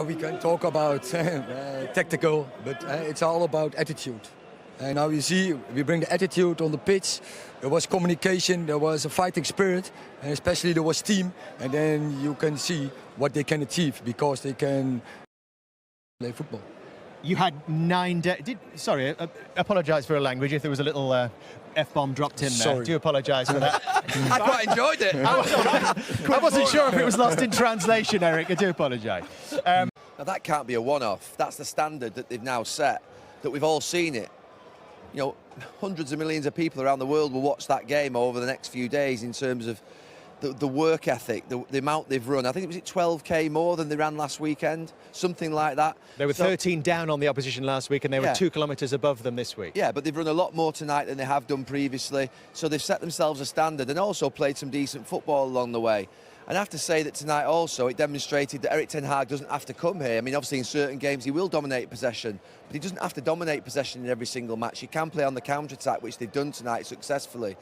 We can talk about tactical, but it's all about attitude. And now you see, we bring the attitude on the pitch. There was communication, there was a fighting spirit, and especially there was team. And then you can see what they can achieve because they can play football. You had 9 days. Sorry, apologise for a language if there was a little F-bomb dropped in there. Sorry. Do apologise for that. I quite enjoyed it. I wasn't sure if it was lost in translation, Eric. I do apologise. Now that can't be a one-off. That's the standard that they've now set, that we've all seen it. You know, hundreds of millions of people around the world will watch that game over the next few days in terms of the work ethic, the amount they've run. I think it was 12k more than they ran last weekend, something like that. They were 13 down on the opposition last week and they were 2 kilometres above them this week. Yeah, but they've run a lot more tonight than they have done previously. So they've set themselves a standard and also played some decent football along the way. And I have to say that tonight also it demonstrated that Erik Ten Haag doesn't have to come here. I mean, obviously in certain games he will dominate possession, but he doesn't have to dominate possession in every single match. He can play on the counter-attack, which they've done tonight successfully.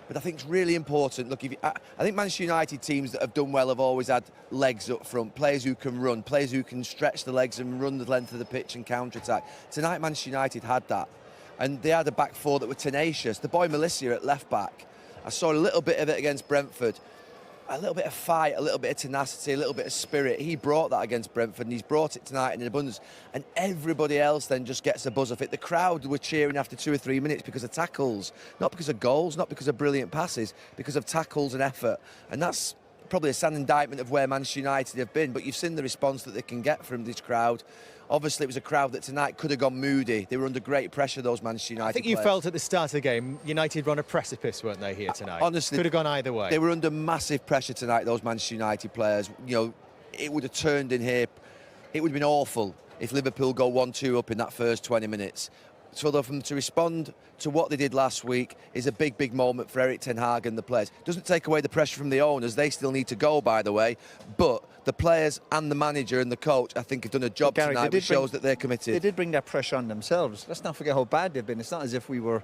But I think it's really important. Look, I think Manchester United teams that have done well have always had legs up front, players who can run, players who can stretch the legs and run the length of the pitch and counter-attack. Tonight Manchester United had that. And they had a back four that were tenacious. The boy Melissa at left-back, I saw a little bit of it against Brentford. A little bit of fight, a little bit of tenacity, a little bit of spirit. He brought that against Brentford and he's brought it tonight in abundance. And everybody else then just gets a buzz off it. The crowd were cheering after 2 or 3 minutes because of tackles, not because of goals, not because of brilliant passes, because of tackles and effort. And that's probably a sad indictment of where Manchester United have been, but you've seen the response that they can get from this crowd. Obviously, it was a crowd that tonight could have gone moody. They were under great pressure, those Manchester United I think you players. felt at the start of the game, United were on a precipice, weren't they, here tonight? Honestly, could have gone either way. They were under massive pressure tonight, those Manchester United players. You know, it would have turned in here. It would have been awful if Liverpool go 1-2 up in that first 20 minutes. So for them to respond to what they did last week is a big, big moment for Erik Ten Haag and the players. Doesn't take away the pressure from the owners. They still need to go, by the way. But the players and the manager and the coach, I think, have done a job tonight which shows that they're committed. They did bring that pressure on themselves. Let's not forget how bad they've been. It's not as if we were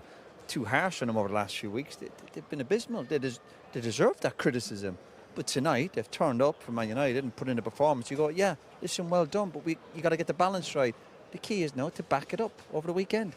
too harsh on them over the last few weeks. They've been abysmal. They deserve that criticism. But tonight, they've turned up for Man United and put in a performance. You go, yeah, listen, well done, but you got to get the balance right. The key is now to back it up over the weekend.